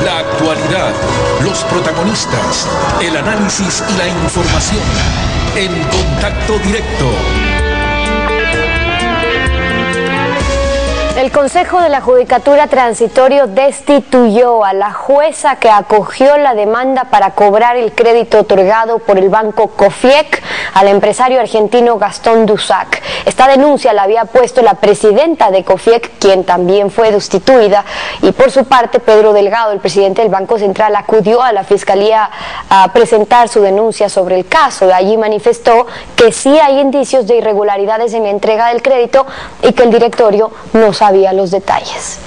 La actualidad, los protagonistas, el análisis y la información. En Contacto Directo. El Consejo de la Judicatura Transitorio destituyó a la jueza que acogió la demanda para cobrar el crédito otorgado por el banco COFIEC al empresario argentino Gastón Dusac. Esta denuncia la había puesto la presidenta de COFIEC, quien también fue destituida, y por su parte Pedro Delgado, el presidente del Banco Central, acudió a la Fiscalía a presentar su denuncia sobre el caso. Allí manifestó que sí hay indicios de irregularidades en la entrega del crédito y que el directorio no sabía los detalles.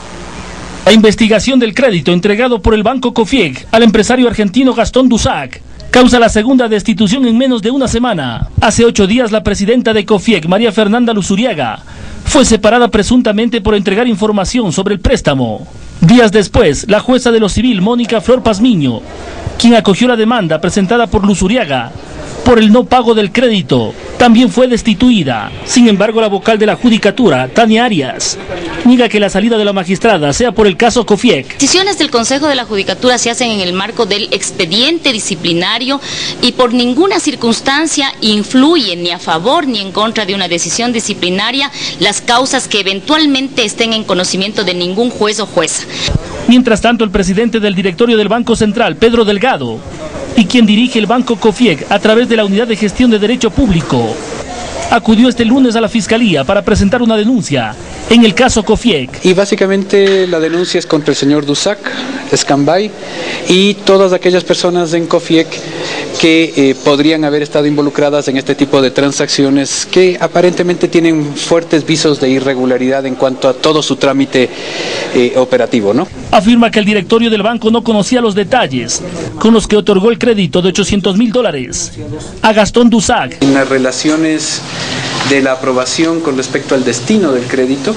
La investigación del crédito entregado por el banco COFIEC al empresario argentino Gastón Dusac causa la segunda destitución en menos de una semana. Hace 8 días la presidenta de COFIEC, María Fernanda Luzuriaga, fue separada presuntamente por entregar información sobre el préstamo. Días después, la jueza de lo civil, Mónica Flor Pazmiño, quien acogió la demanda presentada por Luzuriaga por el no pago del crédito, también fue destituida. Sin embargo, la vocal de la Judicatura, Tania Arias, niega que la salida de la magistrada sea por el caso COFIEC. Decisiones del Consejo de la Judicatura se hacen en el marco del expediente disciplinario y por ninguna circunstancia influyen ni a favor ni en contra de una decisión disciplinaria las causas que eventualmente estén en conocimiento de ningún juez o jueza. Mientras tanto, el presidente del directorio del Banco Central, Pedro Delgado, y quien dirige el banco COFIEC a través de la Unidad de Gestión de Derecho Público, acudió este lunes a la Fiscalía para presentar una denuncia en el caso COFIEC. Y básicamente la denuncia es contra el señor Dusac, Escambay, y todas aquellas personas en COFIEC que podrían haber estado involucradas en este tipo de transacciones que aparentemente tienen fuertes visos de irregularidad en cuanto a todo su trámite operativo, ¿no? Afirma que el directorio del banco no conocía los detalles con los que otorgó el crédito de $800,000 a Gastón Dusac. En las relaciones de la aprobación con respecto al destino del crédito,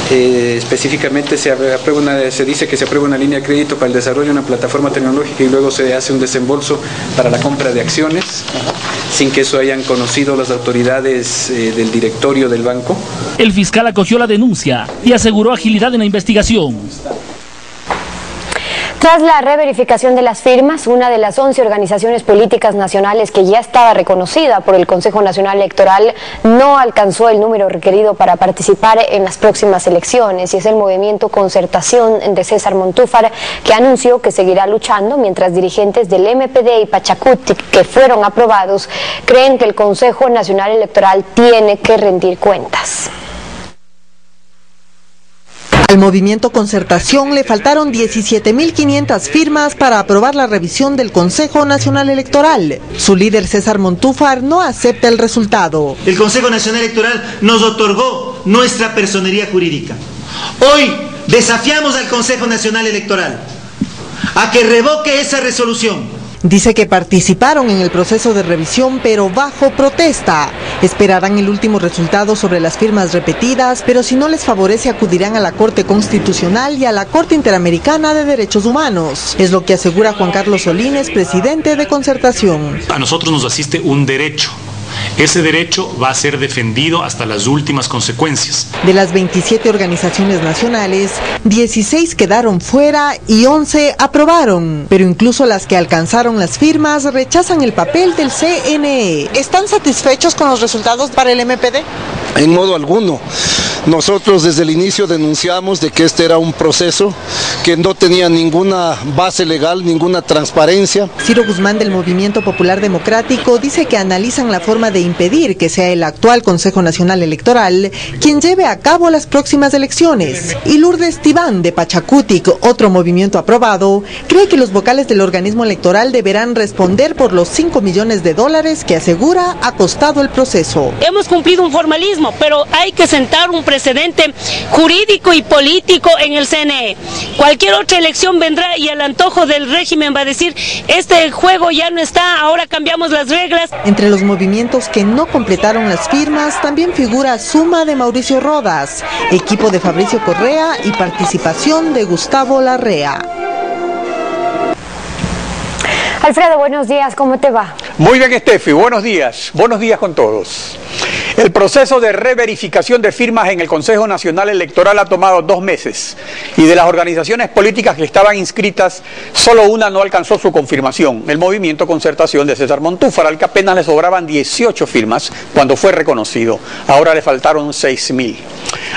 específicamente se dice que se aprueba una línea de crédito para el desarrollo de una plataforma tecnológica y luego se hace un desembolso para la compra de acciones, sin que eso hayan conocido las autoridades del directorio del banco. El fiscal acogió la denuncia y aseguró agilidad en la investigación. Tras la reverificación de las firmas, una de las 11 organizaciones políticas nacionales que ya estaba reconocida por el Consejo Nacional Electoral no alcanzó el número requerido para participar en las próximas elecciones, y es el movimiento Concertación de César Montúfar, que anunció que seguirá luchando mientras dirigentes del MPD y Pachacuti, que fueron aprobados, creen que el Consejo Nacional Electoral tiene que rendir cuentas. Al movimiento Concertación le faltaron 17.500 firmas para aprobar la revisión del Consejo Nacional Electoral. Su líder César Montúfar no acepta el resultado. El Consejo Nacional Electoral nos otorgó nuestra personería jurídica. Hoy desafiamos al Consejo Nacional Electoral a que revoque esa resolución. Dice que participaron en el proceso de revisión, pero bajo protesta. Esperarán el último resultado sobre las firmas repetidas, pero si no les favorece acudirán a la Corte Constitucional y a la Corte Interamericana de Derechos Humanos. Es lo que asegura Juan Carlos Solines, presidente de Concertación. A nosotros nos asiste un derecho. Ese derecho va a ser defendido hasta las últimas consecuencias. De las 27 organizaciones nacionales, 16 quedaron fuera y 11 aprobaron. Pero incluso las que alcanzaron las firmas rechazan el papel del CNE. ¿Están satisfechos con los resultados para el MPD? En modo alguno. Nosotros desde el inicio denunciamos de que este era un proceso que no tenía ninguna base legal, ninguna transparencia. Ciro Guzmán del Movimiento Popular Democrático dice que analizan la forma de impedir que sea el actual Consejo Nacional Electoral quien lleve a cabo las próximas elecciones. Y Lourdes Tibán de Pachacutic, otro movimiento aprobado, cree que los vocales del organismo electoral deberán responder por los $5 millones que asegura ha costado el proceso. Hemos cumplido un formalismo, pero hay que sentar un precedente jurídico y político en el CNE. Cualquier otra elección vendrá y al antojo del régimen va a decir, este juego ya no está, ahora cambiamos las reglas. Entre los movimientos que no completaron las firmas también figura Suma de Mauricio Rodas, equipo de Fabricio Correa y participación de Gustavo Larrea. Alfredo, buenos días, ¿cómo te va? Muy bien, Estefi, buenos días con todos. El proceso de reverificación de firmas en el Consejo Nacional Electoral ha tomado 2 meses y de las organizaciones políticas que estaban inscritas, solo una no alcanzó su confirmación, el Movimiento Concertación de César Montúfar, al que apenas le sobraban 18 firmas cuando fue reconocido. Ahora le faltaron 6.000.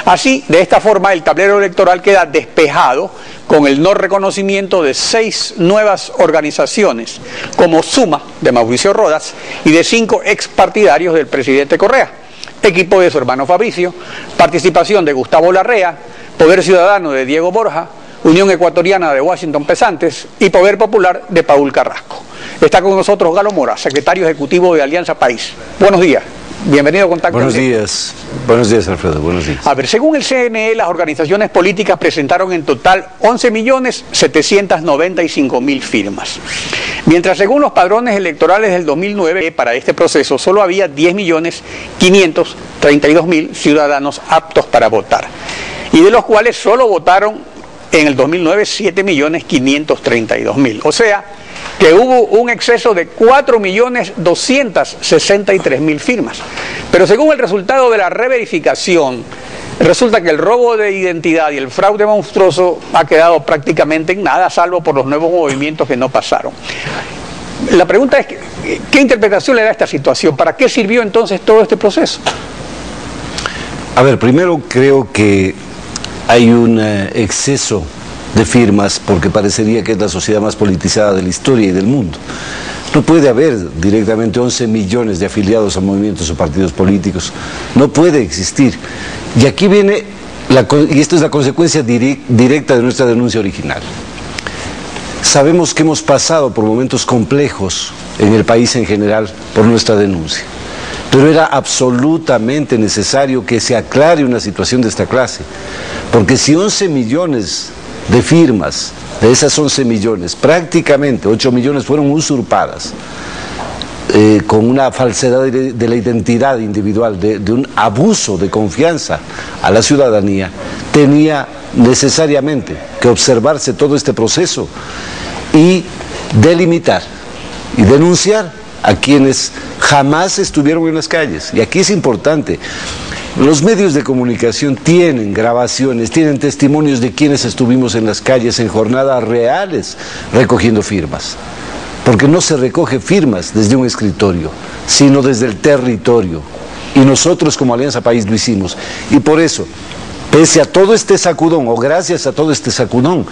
Así, de esta forma, el tablero electoral queda despejado con el no reconocimiento de 6 nuevas organizaciones, como Suma, de Mauricio Rodas, y de 5 expartidarios del presidente Correa, equipo de su hermano Fabricio, participación de Gustavo Larrea, Poder Ciudadano de Diego Borja, Unión Ecuatoriana de Washington Pesantes y Poder Popular de Paul Carrasco. Está con nosotros Galo Mora, secretario ejecutivo de Alianza País. Buenos días. Bienvenido a Contacto. Buenos días Alfredo, buenos días. A ver, según el CNE, las organizaciones políticas presentaron en total 11.795.000 firmas. Mientras según los padrones electorales del 2009, para este proceso solo había 10.532.000 ciudadanos aptos para votar, y de los cuales solo votaron en el 2009 7.532.000, o sea, que hubo un exceso de 4.263.000 firmas. Pero según el resultado de la reverificación, resulta que el robo de identidad y el fraude monstruoso ha quedado prácticamente en nada, salvo por los nuevos movimientos que no pasaron. La pregunta es, ¿qué interpretación le da a esta situación? ¿Para qué sirvió entonces todo este proceso? A ver, primero creo que hay un exceso de firmas, porque parecería que es la sociedad más politizada de la historia y del mundo. No puede haber directamente 11 millones de afiliados a movimientos o partidos políticos. No puede existir. Y aquí viene, y esto es la consecuencia directa de nuestra denuncia original. Sabemos que hemos pasado por momentos complejos en el país en general por nuestra denuncia. Pero era absolutamente necesario que se aclare una situación de esta clase. Porque si 11 millones de firmas, de esas 11 millones, prácticamente 8 millones fueron usurpadas con una falsedad de la identidad individual, de un abuso de confianza a la ciudadanía, tenía necesariamente que observarse todo este proceso y delimitar y denunciar a quienes jamás estuvieron en las calles. Y aquí es importante. Los medios de comunicación tienen grabaciones, tienen testimonios de quienes estuvimos en las calles en jornadas reales recogiendo firmas. Porque no se recoge firmas desde un escritorio, sino desde el territorio. Y nosotros como Alianza País lo hicimos. Y por eso, pese a todo este sacudón, o gracias a todo este sacudón,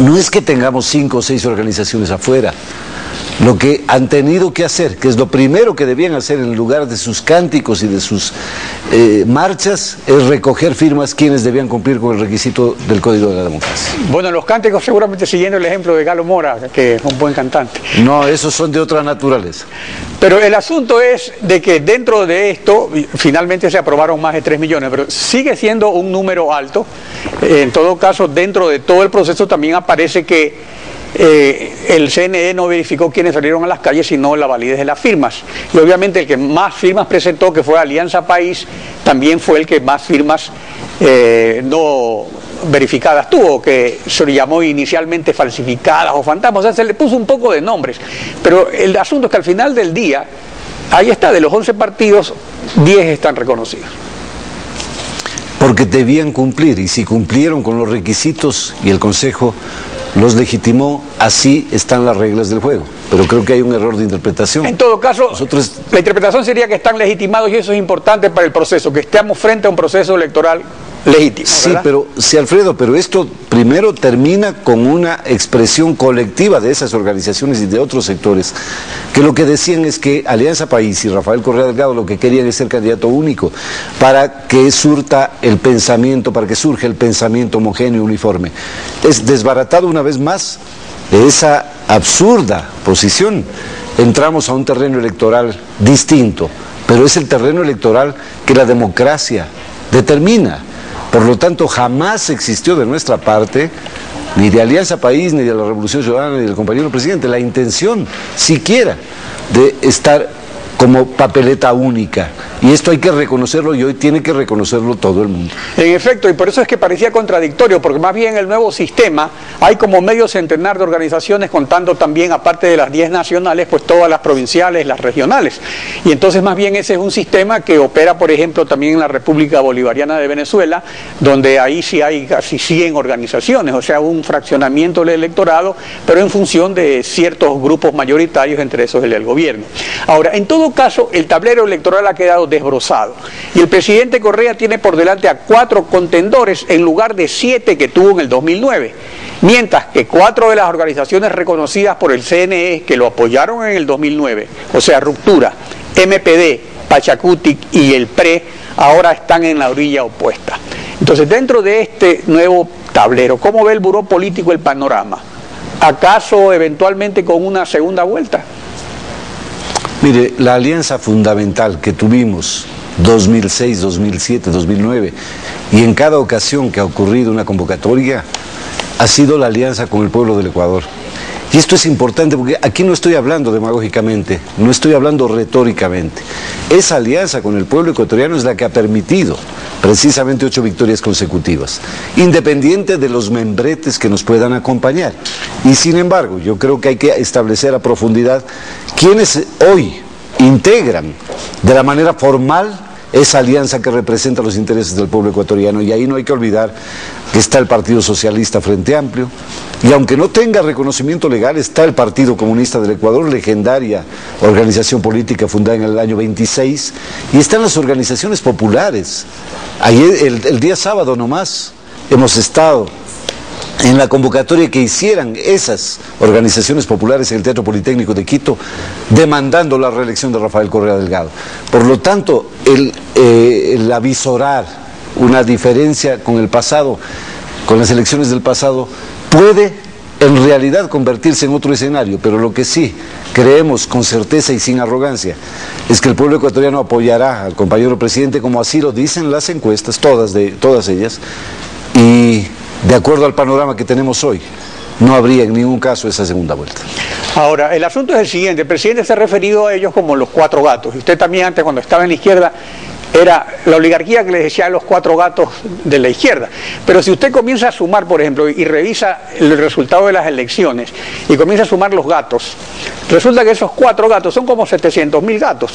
no es que tengamos 5 o 6 organizaciones afuera. Lo que han tenido que hacer, que es lo primero que debían hacer en lugar de sus cánticos y de sus marchas, es recoger firmas quienes debían cumplir con el requisito del Código de la Democracia. Bueno, los cánticos seguramente siguiendo el ejemplo de Galo Mora, que es un buen cantante. No, esos son de otra naturaleza. Pero el asunto es de que dentro de esto, finalmente se aprobaron más de 3 millones, pero sigue siendo un número alto. En todo caso, dentro de todo el proceso también aparece que el CNE no verificó quiénes salieron a las calles, sino la validez de las firmas. Y obviamente el que más firmas presentó, que fue Alianza País, también fue el que más firmas no verificadas tuvo, que se le llamó inicialmente falsificadas o fantasmas, o sea, se le puso un poco de nombres. Pero el asunto es que al final del día, ahí está, de los 11 partidos, 10 están reconocidos. Porque debían cumplir, y si cumplieron con los requisitos y el Consejo los legitimó, así están las reglas del juego. Pero creo que hay un error de interpretación. En todo caso, la interpretación sería que están legitimados, y eso es importante para el proceso, que estemos frente a un proceso electoral legítimo, sí, ¿verdad? pero sí, Alfredo, pero esto primero termina con una expresión colectiva de esas organizaciones y de otros sectores, que lo que decían es que Alianza País y Rafael Correa Delgado lo que querían es ser candidato único, para que surta el pensamiento, para que surja el pensamiento homogéneo y uniforme. Es desbaratado una vez más de esa absurda posición. Entramos a un terreno electoral distinto, pero es el terreno electoral que la democracia determina. Por lo tanto, jamás existió de nuestra parte, ni de Alianza País, ni de la Revolución Ciudadana, ni del compañero presidente, la intención siquiera de estar como papeleta única. Y esto hay que reconocerlo y hoy tiene que reconocerlo todo el mundo. En efecto, y por eso es que parecía contradictorio, porque más bien el nuevo sistema hay como medio centenar de organizaciones, contando también, aparte de las 10 nacionales, pues todas las provinciales, las regionales. Y entonces más bien ese es un sistema que opera, por ejemplo, también en la República Bolivariana de Venezuela, donde ahí sí hay casi 100 organizaciones, o sea, un fraccionamiento del electorado, pero en función de ciertos grupos mayoritarios, entre esos el del gobierno. Ahora, en todo caso, el tablero electoral ha quedado desbrozado y el presidente Correa tiene por delante a 4 contendores en lugar de 7 que tuvo en el 2009, mientras que 4 de las organizaciones reconocidas por el CNE que lo apoyaron en el 2009, o sea, Ruptura, MPD, Pachacutic y el PRE, ahora están en la orilla opuesta. Entonces, dentro de este nuevo tablero, ¿cómo ve el buró político el panorama? ¿Acaso eventualmente con una segunda vuelta? Mire, la alianza fundamental que tuvimos 2006, 2007, 2009 y en cada ocasión que ha ocurrido una convocatoria ha sido la alianza con el pueblo del Ecuador. Y esto es importante porque aquí no estoy hablando demagógicamente, no estoy hablando retóricamente. Esa alianza con el pueblo ecuatoriano es la que ha permitido precisamente 8 victorias consecutivas, independiente de los membretes que nos puedan acompañar. Y sin embargo, yo creo que hay que establecer a profundidad quiénes hoy integran de la manera formal esa alianza que representa los intereses del pueblo ecuatoriano. Y ahí no hay que olvidar que está el Partido Socialista Frente Amplio, y aunque no tenga reconocimiento legal, está el Partido Comunista del Ecuador, legendaria organización política fundada en el año 26, y están las organizaciones populares. Ayer, el día sábado nomás, hemos estado en la convocatoria que hicieran esas organizaciones populares en el Teatro Politécnico de Quito, demandando la reelección de Rafael Correa Delgado. Por lo tanto, el avisorar una diferencia con el pasado, con las elecciones del pasado, puede en realidad convertirse en otro escenario, pero lo que sí creemos con certeza y sin arrogancia es que el pueblo ecuatoriano apoyará al compañero presidente, como así lo dicen las encuestas, todas ellas, y de acuerdo al panorama que tenemos hoy, no habría en ningún caso esa segunda vuelta. Ahora, el asunto es el siguiente: el presidente se ha referido a ellos como los 4 gatos, y usted también antes, cuando estaba en la izquierda, era la oligarquía que les decía a los 4 gatos de la izquierda. Pero si usted comienza a sumar, por ejemplo, y revisa el resultado de las elecciones, y comienza a sumar los gatos, resulta que esos 4 gatos son como 700.000 gatos.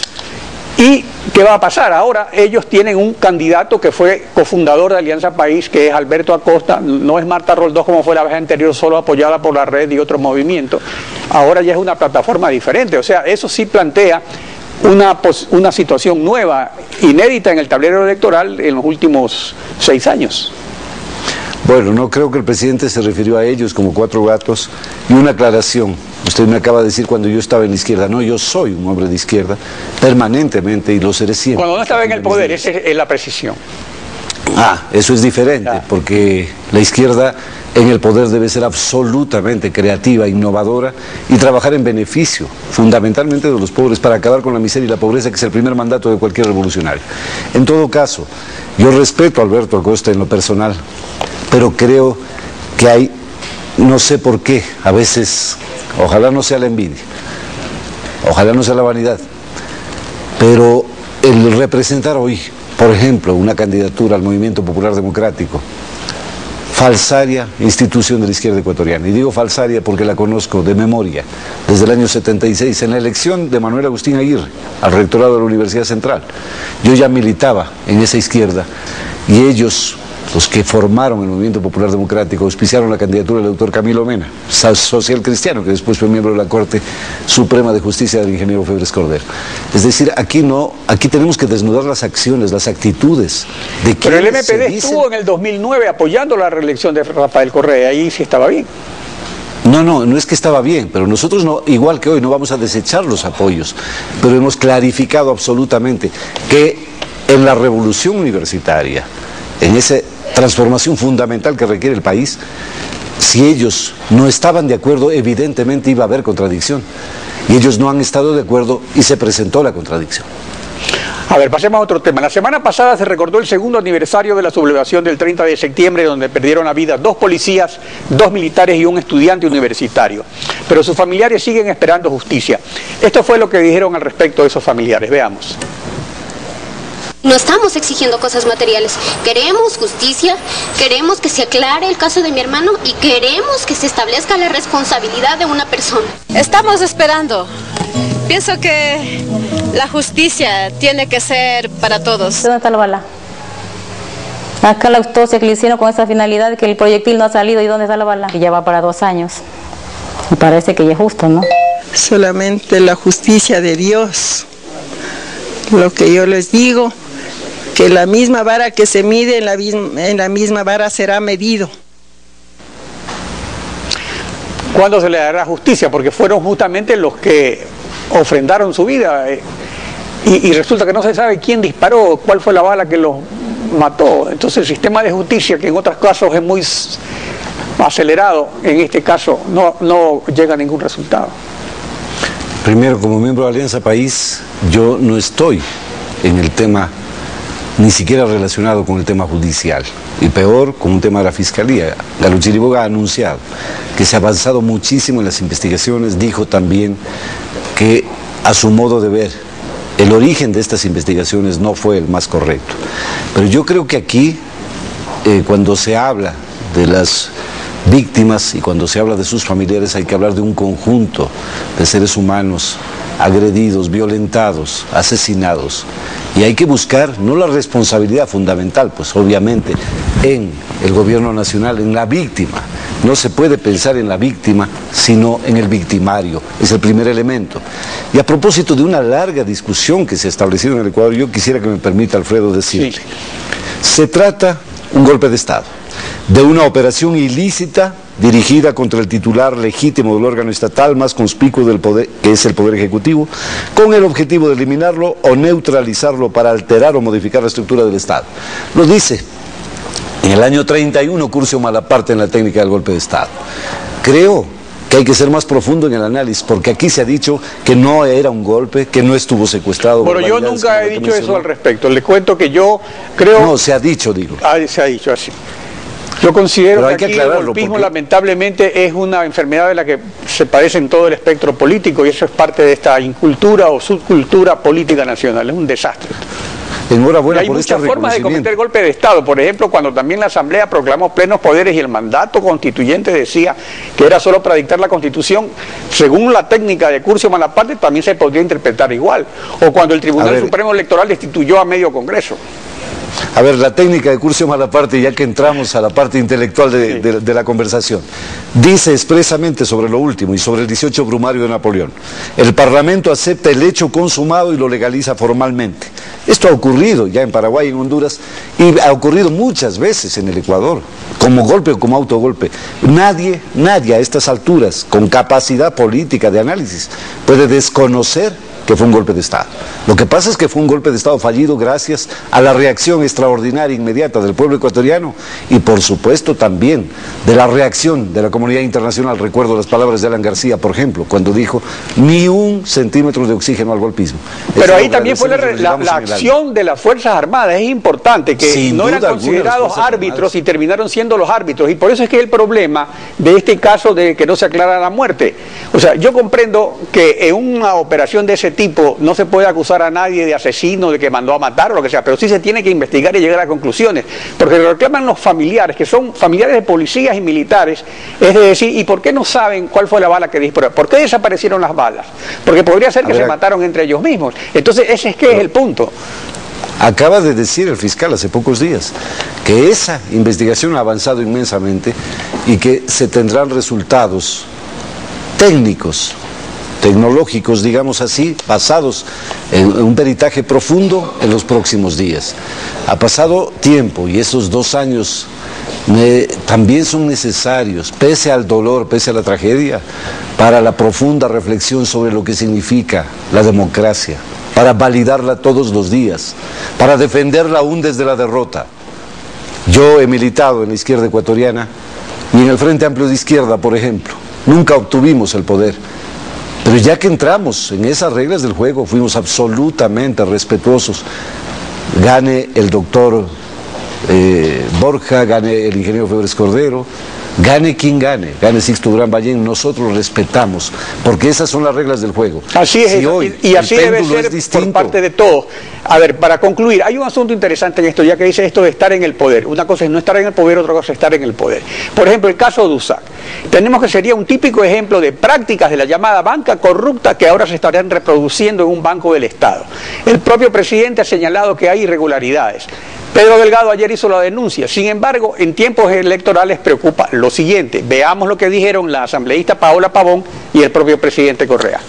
¿Y qué va a pasar? Ahora ellos tienen un candidato que fue cofundador de Alianza País, que es Alberto Acosta, no es Marta Roldós como fue la vez anterior, solo apoyada por la red y otros movimientos. Ahora ya es una plataforma diferente, o sea, eso sí plantea una situación nueva, inédita en el tablero electoral en los últimos 6 años. Bueno, no creo que el presidente se refirió a ellos como 4 gatos. Y una aclaración: usted me acaba de decir cuando yo estaba en la izquierda. No, yo soy un hombre de izquierda permanentemente y lo seré siempre. Cuando no estaba en el poder, esa es la precisión. Eso es diferente, porque la izquierda en el poder debe ser absolutamente creativa, innovadora y trabajar en beneficio fundamentalmente de los pobres para acabar con la miseria y la pobreza, que es el primer mandato de cualquier revolucionario. En todo caso, yo respeto a Alberto Acosta en lo personal, pero creo que hay, no sé por qué, a veces, ojalá no sea la envidia, ojalá no sea la vanidad, pero el representar hoy, por ejemplo, una candidatura al Movimiento Popular Democrático, falsaria institución de la izquierda ecuatoriana, y digo falsaria porque la conozco de memoria, desde el año 76, en la elección de Manuel Agustín Aguirre al rectorado de la Universidad Central. Yo ya militaba en esa izquierda, y ellos, los que formaron el Movimiento Popular Democrático, auspiciaron la candidatura del doctor Camilo Mena, social cristiano, que después fue miembro de la Corte Suprema de Justicia del ingeniero Febres Cordero. Es decir, aquí tenemos que desnudar las acciones, las actitudes de quienes. Pero el MPD estuvo en el 2009 apoyando la reelección de Rafael Correa, ahí sí estaba bien. No es que estaba bien, pero nosotros no, igual que hoy, no vamos a desechar los apoyos, pero hemos clarificado absolutamente que en la revolución universitaria, en esa transformación fundamental que requiere el país, si ellos no estaban de acuerdo, evidentemente iba a haber contradicción, y ellos no han estado de acuerdo y se presentó la contradicción. A ver, pasemos a otro tema. La semana pasada se recordó el 2º aniversario de la sublevación del 30 de septiembre, donde perdieron la vida 2 policías, 2 militares y un estudiante universitario. Pero sus familiares siguen esperando justicia. Esto fue lo que dijeron al respecto de esos familiares. Veamos. No estamos exigiendo cosas materiales, queremos justicia, queremos que se aclare el caso de mi hermano y queremos que se establezca la responsabilidad de una persona. Estamos esperando. Pienso que la justicia tiene que ser para todos. ¿Dónde está la bala? Acá la autopsia que le hicieron con esa finalidad de que el proyectil no ha salido. ¿Y dónde está la bala? Que ya va para 2 años. Me parece que ya es justo, ¿no? Solamente la justicia de Dios. Lo que yo les digo, que la misma vara que se mide en la misma vara será medido. ¿Cuándo se le dará justicia? Porque fueron justamente los que ofrendaron su vida y resulta que no se sabe quién disparó, cuál fue la bala que los mató. Entonces el sistema de justicia, que en otros casos es muy acelerado, en este caso no llega a ningún resultado. Primero, como miembro de Alianza País, yo no estoy en el tema ni siquiera relacionado con el tema judicial, y peor con un tema de la Fiscalía. Galo Chiriboga ha anunciado que se ha avanzado muchísimo en las investigaciones, dijo también que a su modo de ver el origen de estas investigaciones no fue el más correcto. Pero yo creo que aquí, cuando se habla de las víctimas y cuando se habla de sus familiares, hay que hablar de un conjunto de seres humanos agredidos, violentados, asesinados, y hay que buscar no la responsabilidad fundamental, pues obviamente en el gobierno nacional, en la víctima. No se puede pensar en la víctima sino en el victimario, es el primer elemento. Y a propósito de una larga discusión que se ha establecido en el Ecuador, yo quisiera que me permita, Alfredo, decirle, sí, se trata un golpe de Estado, de una operación ilícita dirigida contra el titular legítimo del órgano estatal más conspicuo del poder, que es el Poder Ejecutivo, con el objetivo de eliminarlo o neutralizarlo para alterar o modificar la estructura del Estado. Lo dice en el año 31 Curcio Malaparte en la técnica del golpe de Estado. Creo que hay que ser más profundo en el análisis, porque aquí se ha dicho que no era un golpe, que no estuvo secuestrado. Bueno, yo nunca he dicho eso al respecto. Le cuento que yo creo... No, se ha dicho, digo. Se ha dicho así. Yo considero que aquí el golpismo lamentablemente es una enfermedad de la que se padece en todo el espectro político, y eso es parte de esta incultura o subcultura política nacional. Es un desastre. Enhorabuena hay por muchas formas de cometer golpe de Estado. Por ejemplo, cuando también la Asamblea proclamó plenos poderes y el mandato constituyente decía que era solo para dictar la Constitución, según la técnica de Curcio Malaparte también se podría interpretar igual. O cuando el Tribunal Supremo Electoral destituyó a medio Congreso. A ver, la técnica de Curcio Malaparte, ya que entramos a la parte intelectual de la conversación, dice expresamente sobre lo último y sobre el 18 brumario de Napoleón: el Parlamento acepta el hecho consumado y lo legaliza formalmente. Esto ha ocurrido ya en Paraguay, en Honduras, y ha ocurrido muchas veces en el Ecuador, como golpe o como autogolpe. Nadie a estas alturas, con capacidad política de análisis, puede desconocer que fue un golpe de Estado. Lo que pasa es que fue un golpe de Estado fallido gracias a la reacción extraordinaria, inmediata del pueblo ecuatoriano y por supuesto también de la reacción de la comunidad internacional. Recuerdo las palabras de Alan García, por ejemplo, cuando dijo: ni un centímetro de oxígeno al golpismo. Pero ahí también fue la acción de las Fuerzas Armadas. Es importante que no eran considerados árbitros y terminaron siendo los árbitros, y por eso es que el problema de este caso de que no se aclara la muerte. O sea, yo comprendo que en una operación de ese tipo no se puede acusar a nadie de asesino, de que mandó a matar o lo que sea, pero sí se tiene que investigar y llegar a conclusiones, porque lo reclaman los familiares, que son familiares de policías y militares, es de decir, ¿y por qué no saben cuál fue la bala que disparó? ¿Por qué desaparecieron las balas? Porque podría ser que se mataron entre ellos mismos. Entonces ese es que es el punto. Acaba de decir el fiscal hace pocos días que esa investigación ha avanzado inmensamente y que se tendrán resultados técnicos, tecnológicos, digamos así, basados en un peritaje profundo en los próximos días. Ha pasado tiempo y esos 2 años también son necesarios, pese al dolor, pese a la tragedia, para la profunda reflexión sobre lo que significa la democracia, para validarla todos los días, para defenderla aún desde la derrota. Yo he militado en la izquierda ecuatoriana y en el Frente Amplio de Izquierda, por ejemplo. Nunca obtuvimos el poder. Pero ya que entramos en esas reglas del juego, fuimos absolutamente respetuosos. Gane el doctor Borja, gane el ingeniero Febres Cordero, Gane quien gane, gane Sixto Durán Ballén, nosotros respetamos, porque esas son las reglas del juego. Así es, si hoy y así debe ser por parte de todos. A ver, para concluir, hay un asunto interesante en esto, ya que dice esto de estar en el poder. Una cosa es no estar en el poder, otra cosa es estar en el poder. Por ejemplo, el caso de USAC. Tenemos que sería un típico ejemplo de prácticas de la llamada banca corrupta que ahora se estarían reproduciendo en un banco del Estado. El propio presidente ha señalado que hay irregularidades. Pedro Delgado ayer hizo la denuncia. Sin embargo, en tiempos electorales preocupa lo siguiente. Veamos lo que dijeron la asambleísta Paola Pavón y el propio presidente Correa.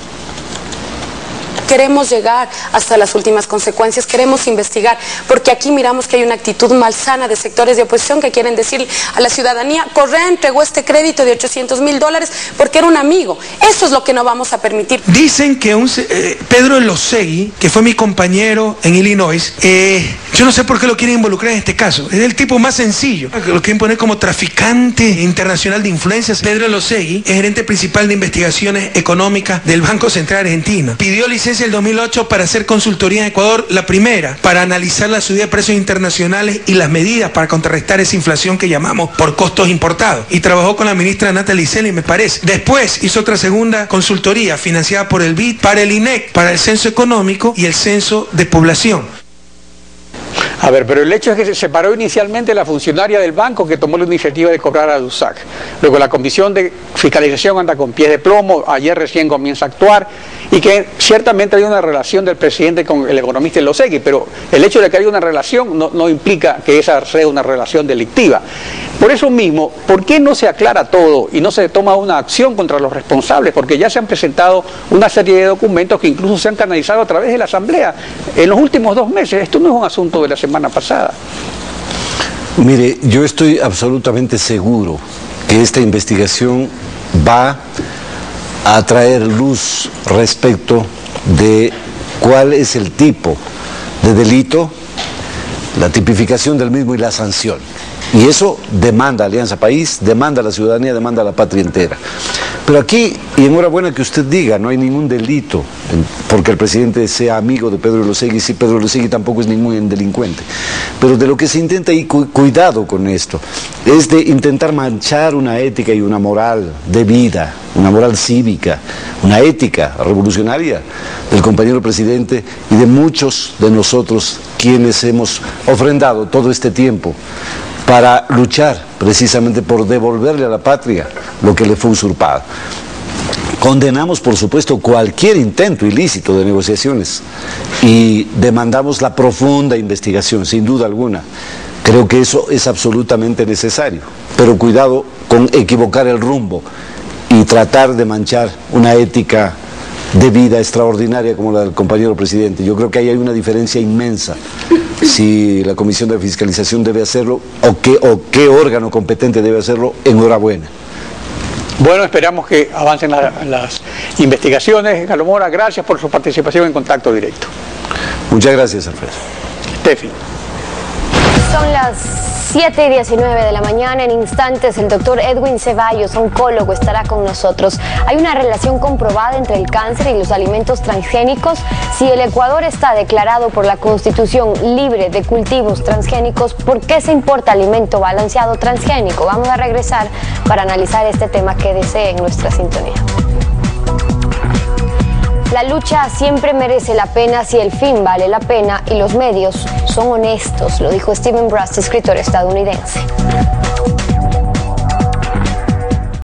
Queremos llegar hasta las últimas consecuencias, queremos investigar, porque aquí miramos que hay una actitud malsana de sectores de oposición que quieren decir a la ciudadanía, Correa entregó este crédito de $800,000 porque era un amigo. Eso es lo que no vamos a permitir. Dicen que Pedro Elosegui, que fue mi compañero en Illinois, yo no sé por qué lo quieren involucrar en este caso. Es el tipo más sencillo. Lo quieren poner como traficante internacional de influencias. Pedro Elosegui es gerente principal de investigaciones económicas del Banco Central Argentino. Pidió licencia el 2008 para hacer consultoría en Ecuador, la primera, para analizar la subida de precios internacionales y las medidas para contrarrestar esa inflación que llamamos por costos importados. Y trabajó con la ministra Natalie Celi, me parece. Después hizo otra segunda consultoría financiada por el BID para el INEC, para el censo económico y el censo de población. A ver, pero el hecho es que se separó inicialmente la funcionaria del banco que tomó la iniciativa de cobrar a USAC. Luego la Comisión de Fiscalización anda con pies de plomo, ayer recién comienza a actuar, y que ciertamente hay una relación del presidente con el economista Elosegui, pero el hecho de que haya una relación no implica que esa sea una relación delictiva. Por eso mismo, ¿por qué no se aclara todo y no se toma una acción contra los responsables? Porque ya se han presentado una serie de documentos que incluso se han canalizado a través de la Asamblea en los últimos 2 meses. Esto no es un asunto de la semana pasada. Mire, yo estoy absolutamente seguro que esta investigación va a traer luz respecto de cuál es el tipo de delito, la tipificación del mismo y la sanción. Y eso demanda Alianza País, demanda la ciudadanía, demanda la patria entera. Pero aquí, y enhorabuena que usted diga, no hay ningún delito porque el presidente sea amigo de Pedro Elosegui, si Pedro Elosegui tampoco es ningún delincuente. Pero de lo que se intenta, y cuidado con esto, es de intentar manchar una ética y una moral de vida, una moral cívica, una ética revolucionaria del compañero presidente y de muchos de nosotros quienes hemos ofrendado todo este tiempo para luchar precisamente por devolverle a la patria lo que le fue usurpado. Condenamos, por supuesto, cualquier intento ilícito de negociaciones y demandamos la profunda investigación, sin duda alguna. Creo que eso es absolutamente necesario, pero cuidado con equivocar el rumbo y tratar de manchar una ética de vida extraordinaria como la del compañero presidente. Yo creo que ahí hay una diferencia inmensa. Si la Comisión de Fiscalización debe hacerlo o qué órgano competente debe hacerlo, enhorabuena. Bueno, esperamos que avancen las investigaciones. Galo Mora, gracias por su participación en Contacto Directo. Muchas gracias, Alfredo. Tefi. Son las 7:19 de la mañana. En instantes, el doctor Edwin Ceballos, oncólogo, estará con nosotros. ¿Hay una relación comprobada entre el cáncer y los alimentos transgénicos? Si el Ecuador está declarado por la Constitución libre de cultivos transgénicos, ¿por qué se importa alimento balanceado transgénico? Vamos a regresar para analizar este tema. Quédese en nuestra sintonía. La lucha siempre merece la pena si el fin vale la pena y los medios son honestos, lo dijo Stephen Brast, escritor estadounidense.